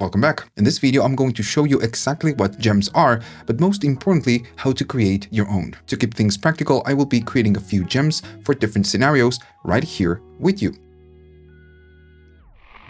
Welcome back. In this video, I'm going to show you exactly what gems are, but most importantly, how to create your own. To keep things practical, I will be creating a few gems for different scenarios right here with you.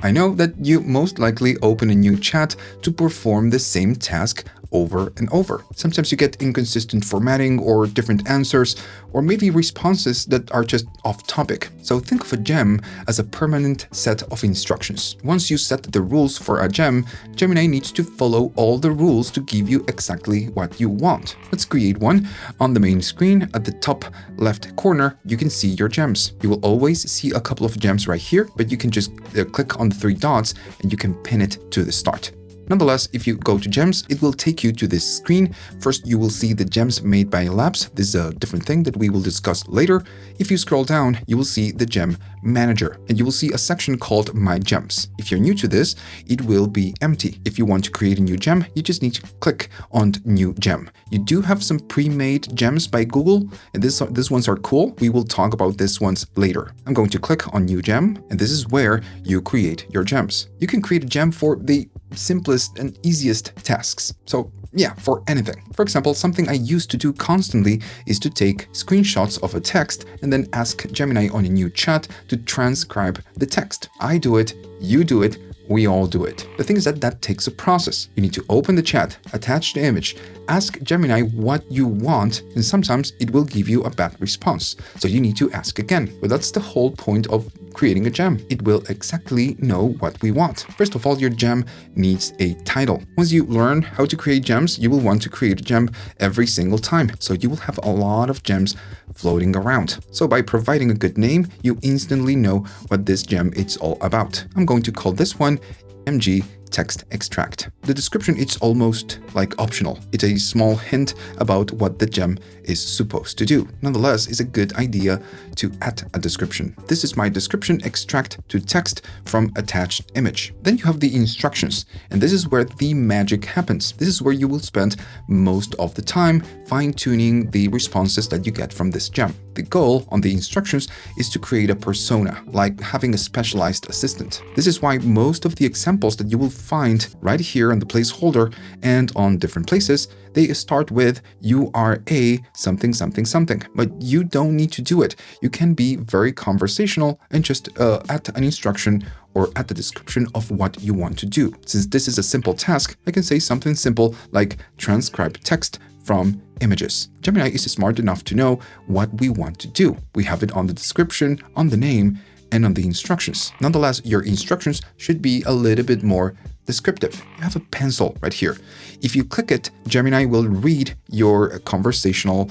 I know that you most likely open a new chat to perform the same task over and over. Sometimes you get inconsistent formatting or different answers, or maybe responses that are just off topic. So think of a gem as a permanent set of instructions. Once you set the rules for a gem, Gemini needs to follow all the rules to give you exactly what you want. Let's create one. On the main screen, at the top left corner, you can see your gems. You will always see a couple of gems right here, but you can just click on the three dots and you can pin it to the start. Nonetheless, if you go to gems, it will take you to this screen. First, you will see the gems made by labs. This is a different thing that we will discuss later. If you scroll down, you will see the gem manager, and you will see a section called My Gems. If you're new to this, it will be empty. If you want to create a new gem, you just need to click on New Gem. You do have some pre-made gems by Google, and these ones are cool. We will talk about these ones later. I'm going to click on New Gem, and this is where you create your gems. You can create a gem for the simplest and easiest tasks. So yeah, for anything. For example, something I used to do constantly is to take screenshots of a text and then ask Gemini on a new chat to transcribe the text. I do it, you do it, we all do it. The thing is that takes a process. You need to open the chat, attach the image, ask Gemini what you want, and sometimes it will give you a bad response. So you need to ask again. But that's the whole point of creating a gem. It will exactly know what we want. First of all, your gem needs a title. Once you learn how to create gems, you will want to create a gem every single time. So you will have a lot of gems floating around. So by providing a good name, you instantly know what this gem is all about. I'm going to call this one MG Text Extract. The description is almost like optional. It's a small hint about what the gem is supposed to do. Nonetheless, it's a good idea to add a description. This is my description extract to text from attached image. Then you have the instructions, and this is where the magic happens. This is where you will spend most of the time fine-tuning the responses that you get from this gem. The goal on the instructions is to create a persona, like having a specialized assistant. This is why most of the examples that you will find right here on the placeholder and on different places, they start with you are a something something something, but you don't need to do it. You can be very conversational and just add an instruction or add the description of what you want to do. Since this is a simple task, I can say something simple like transcribe text from images. Gemini is smart enough to know what we want to do. We have it on the description, on the name, and on the instructions. Nonetheless, your instructions should be a little bit more descriptive. You have a pencil right here. If you click it, Gemini will read your conversational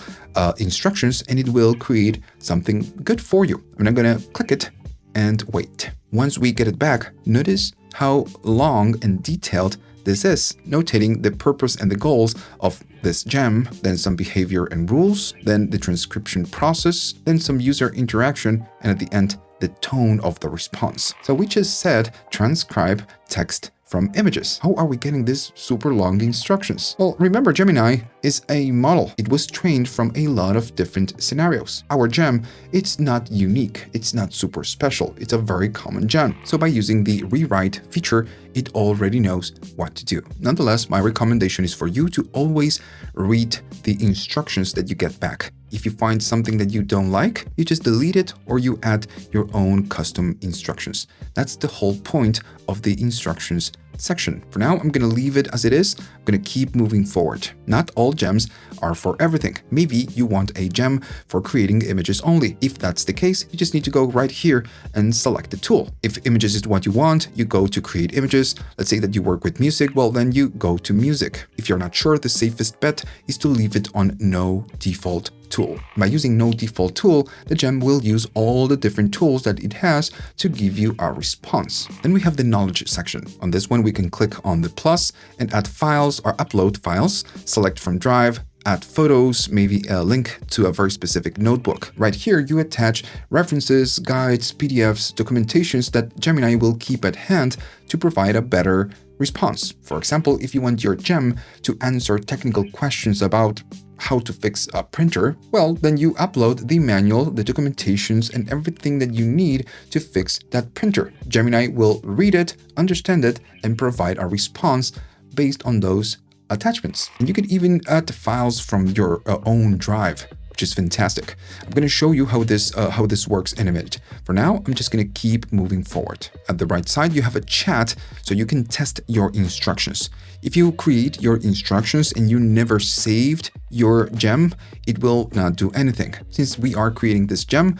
instructions and it will create something good for you. I'm not gonna click it and wait. Once we get it back, notice how long and detailed this is, notating the purpose and the goals of this gem, then some behavior and rules, then the transcription process, then some user interaction, and at the end, the tone of the response. So we just said transcribe text from images. How are we getting these super long instructions? Well, remember, Gemini is a model. It was trained from a lot of different scenarios. Our gem, it's not unique. It's not super special. It's a very common gem. So by using the rewrite feature, it already knows what to do. Nonetheless, my recommendation is for you to always read the instructions that you get back. If you find something that you don't like, you just delete it or you add your own custom instructions. That's the whole point of the instructions section. For now, I'm going to leave it as it is. I'm going to keep moving forward. Not all gems are for everything. Maybe you want a gem for creating images only. If that's the case, you just need to go right here and select the tool. If images is what you want, you go to create images. Let's say that you work with music, well, then you go to music. If you're not sure, the safest bet is to leave it on no default tool. By using no default tool, the gem will use all the different tools that it has to give you a response. Then we have the knowledge section. On this one, we can click on the plus and add files or upload files, select from drive, add photos, maybe a link to a very specific notebook. Right here, you attach references, guides, PDFs, documentations that Gemini will keep at hand to provide a better response. For example, if you want your gem to answer technical questions about how to fix a printer, well, then you upload the manual, the documentations, and everything that you need to fix that printer. Gemini will read it, understand it, and provide a response based on those attachments. And you can even add files from your own drive, which is fantastic. I'm going to show you how this works in a minute. For now, I'm just going to keep moving forward. At the right side, you have a chat, so you can test your instructions. If you create your instructions and you never saved your gem, it will not do anything. Since we are creating this gem,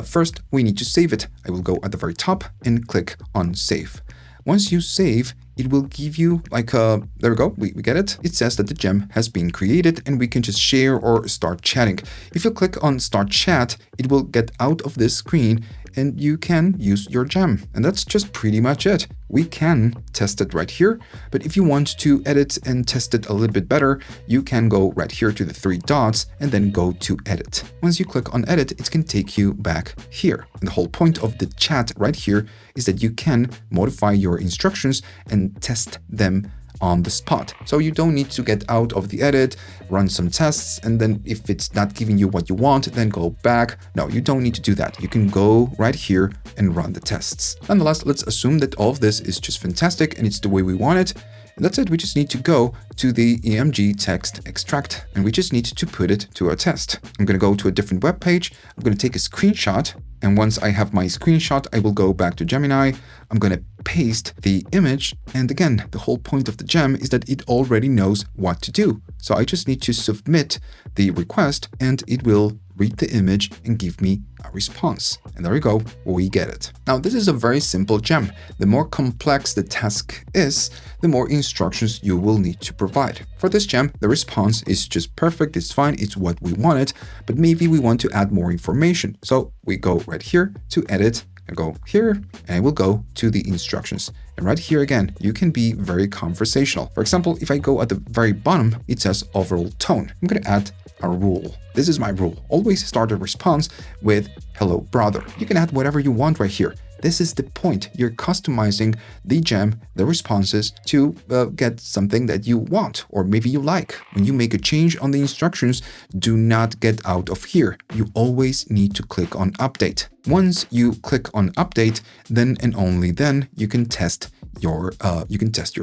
first we need to save it. I will go at the very top and click on save. Once you save, it will give you like a, there we go, we get it. It says that the gem has been created and we can just share or start chatting. If you click on start chat, it will get out of this screen and you can use your gem. And that's just pretty much it. We can test it right here, but if you want to edit and test it a little bit better, you can go right here to the three dots and then go to edit. Once you click on edit, it can take you back here. And the whole point of the chat right here is that you can modify your instructions and test them on the spot. So you don't need to get out of the edit, run some tests, and then if it's not giving you what you want, then go back. No, you don't need to do that. You can go right here and run the tests. Nonetheless, let's assume that all of this is just fantastic and it's the way we want it. And that's it. We just need to go to the EMG text extract and we just need to put it to a test. I'm going to go to a different web page. I'm going to take a screenshot. And once I have my screenshot, I will go back to Gemini. I'm going to paste the image. And again, the whole point of the gem is that it already knows what to do. So I just need to submit the request and it will read the image and give me a response. And there we go, we get it. Now, this is a very simple gem. The more complex the task is, the more instructions you will need to provide. For this gem, the response is just perfect, it's fine, it's what we wanted, but maybe we want to add more information. So we go right here to edit, I go here, and I will go to the instructions. And right here again, you can be very conversational. For example, if I go at the very bottom, it says overall tone. I'm going to add a rule. This is my rule. Always start a response with hello brother. You can add whatever you want right here. This is the point. You're customizing the gem, the responses to get something that you want or maybe you like. When you make a change on the instructions, do not get out of here. You always need to click on update. Once you click on update, then and only then you can test your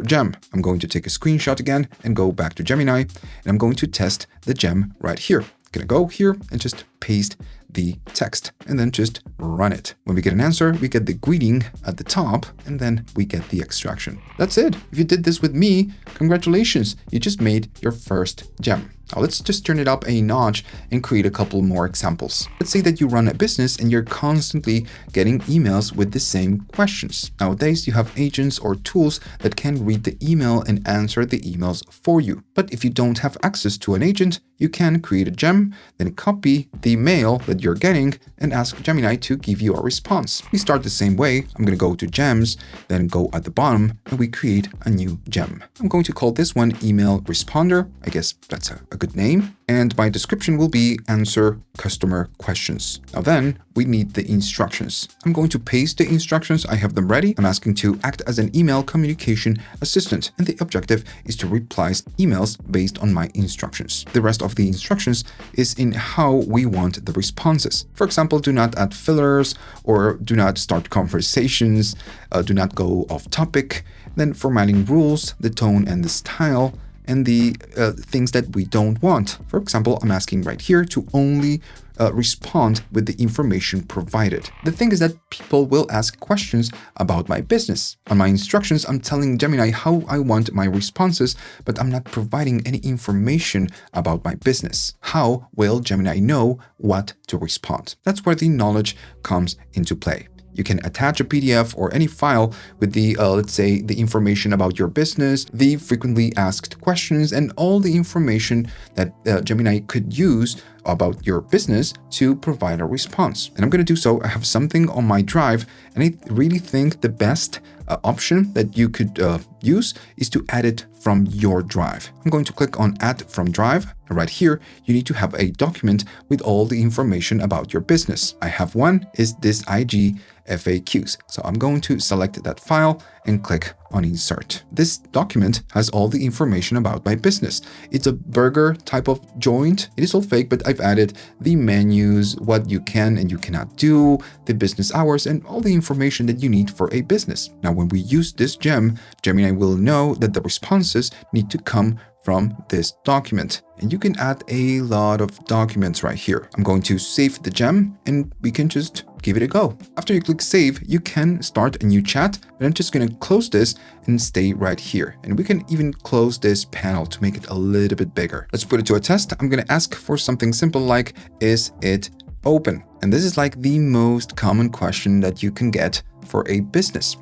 gem. I'm going to take a screenshot again and go back to Gemini and I'm going to test the gem right here. I'm gonna go here and just paste the text and then just run it. When we get an answer, we get the greeting at the top and then we get the extraction. That's it. If you did this with me, congratulations, you just made your first gem. Now let's just turn it up a notch and create a couple more examples. Let's say that you run a business and you're constantly getting emails with the same questions. Nowadays, you have agents or tools that can read the email and answer the emails for you. But if you don't have access to an agent, you can create a gem, then copy the mail that you're getting and ask Gemini to give you a response. We start the same way. I'm going to go to gems, then go at the bottom and we create a new gem. I'm going to call this one email responder. I guess that's a good name. And my description will be answer customer questions. Now then we need the instructions. I'm going to paste the instructions. I have them ready. I'm asking to act as an email communication assistant. And the objective is to reply emails based on my instructions. The rest of the instructions is in how we want the responses. For example, do not add fillers or do not start conversations, do not go off topic. Then formatting rules, the tone and the style, and the things that we don't want. For example, I'm asking right here to only respond with the information provided. The thing is that people will ask questions about my business. On my instructions, I'm telling Gemini how I want my responses, but I'm not providing any information about my business. How will Gemini know what to respond? That's where the knowledge comes into play. You can attach a PDF or any file with the, let's say, the information about your business, the frequently asked questions, and all the information that Gemini could use about your business to provide a response. And I'm going to do so. I have something on my drive, and I really think the best option that you could use is to add it from your drive. I'm going to click on Add from Drive. And right here, you need to have a document with all the information about your business. I have one, is this IG FAQs. So I'm going to select that file and click on insert. This document has all the information about my business. It's a burger type of joint. It is all fake, but I've added the menus, what you can and you cannot do, the business hours, and all the information that you need for a business. Now, when we use this gem, Gemini will know that the responses need to come from this document. And you can add a lot of documents right here. I'm going to save the gem and we can just give it a go. After you click save, you can start a new chat, but I'm just going to close this and stay right here. And we can even close this panel to make it a little bit bigger. Let's put it to a test. I'm going to ask for something simple like, is it open? And this is like the most common question that you can get for a business.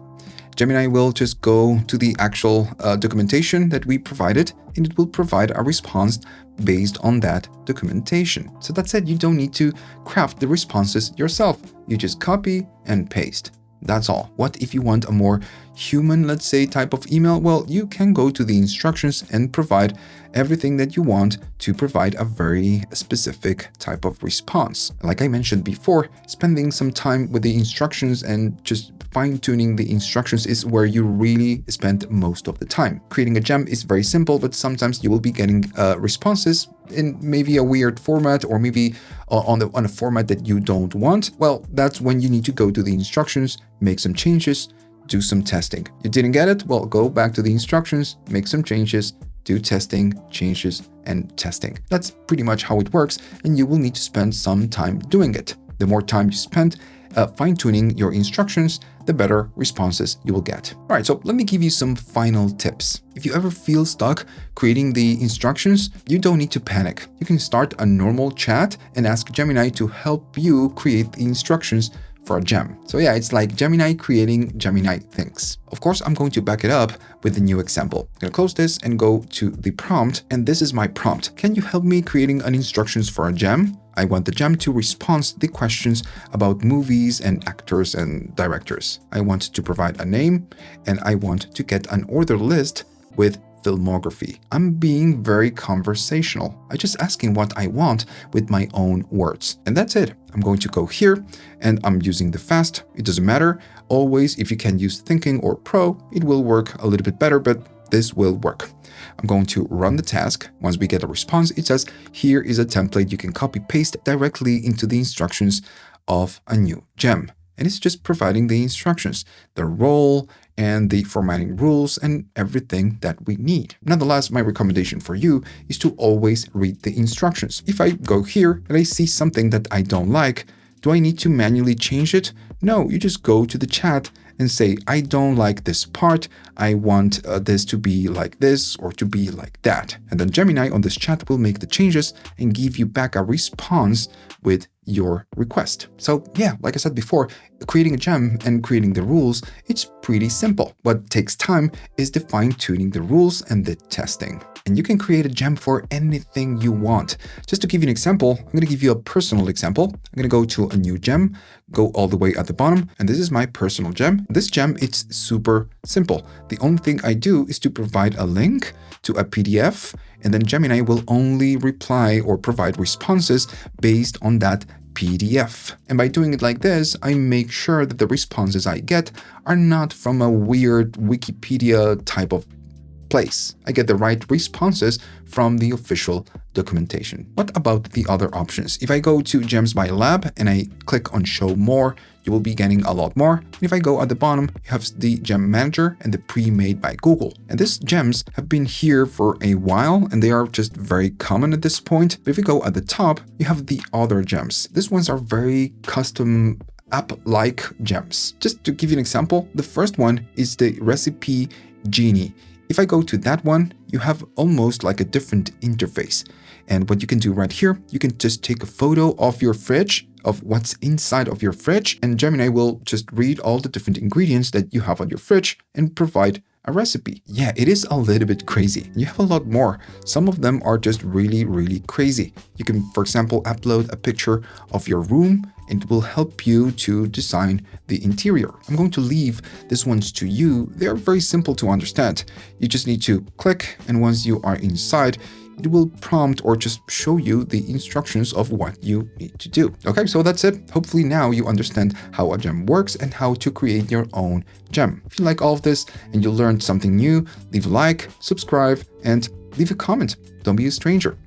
Gemini will just go to the actual documentation that we provided, and it will provide a response based on that documentation. So that's it. You don't need to craft the responses yourself. You just copy and paste. That's all. What if you want a more human, let's say, type of email? Well, you can go to the instructions and provide everything that you want to provide a very specific type of response. Like I mentioned before, spending some time with the instructions and just fine-tuning the instructions is where you really spend most of the time. Creating a gem is very simple, but sometimes you will be getting responses in maybe a weird format or maybe on a format that you don't want. Well, that's when you need to go to the instructions, make some changes, do some testing. You didn't get it? Well, go back to the instructions, make some changes, do testing, changes, and testing. That's pretty much how it works, and you will need to spend some time doing it. The more time you spend fine-tuning your instructions, the better responses you will get. All right, so let me give you some final tips. If you ever feel stuck creating the instructions, you don't need to panic. You can start a normal chat and ask Gemini to help you create the instructions for a gem. So yeah, it's like Gemini creating Gemini things. Of course, I'm going to back it up with a new example. I'm gonna close this and go to the prompt, and this is my prompt. Can you help me creating an instructions for a gem? I want the gem to respond to the questions about movies and actors and directors. I want to provide a name, and I want to get an order list with filmography. I'm being very conversational. I'm just asking what I want with my own words. And that's it. I'm going to go here and I'm using the fast. It doesn't matter. Always, if you can use thinking or pro, it will work a little bit better, but this will work. I'm going to run the task. Once we get a response, it says, here is a template you can copy paste directly into the instructions of a new gem. And it's just providing the instructions, the role and the formatting rules and everything that we need. Nonetheless, my recommendation for you is to always read the instructions. If I go here and I see something that I don't like, do I need to manually change it? No, you just go to the chat and say, I don't like this part. I want this to be like this or to be like that. And then Gemini on this chat will make the changes and give you back a response with your request. So yeah, like I said before, creating a gem and creating the rules, it's pretty simple. What takes time is the fine-tuning the rules and the testing. And you can create a gem for anything you want. Just to give you an example, I'm going to give you a personal example. I'm going to go to a new gem, go all the way at the bottom, and this is my personal gem. This gem, it's super simple. The only thing I do is to provide a link to a PDF, and then Gemini will only reply or provide responses based on that PDF. And by doing it like this, I make sure that the responses I get are not from a weird Wikipedia type of place. I get the right responses from the official documentation. What about the other options? If I go to Gems by Lab and I click on Show More, you will be getting a lot more. And if I go at the bottom, you have the Gem Manager and the pre-made by Google. And these gems have been here for a while and they are just very common at this point. But if you go at the top, you have the other gems. These ones are very custom app-like gems. Just to give you an example, the first one is the Recipe Genie. If I go to that one, you have almost like a different interface. And what you can do right here, you can just take a photo of your fridge, of what's inside of your fridge, and Gemini will just read all the different ingredients that you have on your fridge and provide a recipe. Yeah, it is a little bit crazy. You have a lot more. Some of them are just really, really crazy. You can, for example, upload a picture of your room and it will help you to design the interior. I'm going to leave these ones to you. They are very simple to understand. You just need to click, and once you are inside, it will prompt or just show you the instructions of what you need to do. Okay, so that's it. Hopefully now you understand how a gem works and how to create your own gem. If you like all of this and you learned something new, leave a like, subscribe, and leave a comment. Don't be a stranger.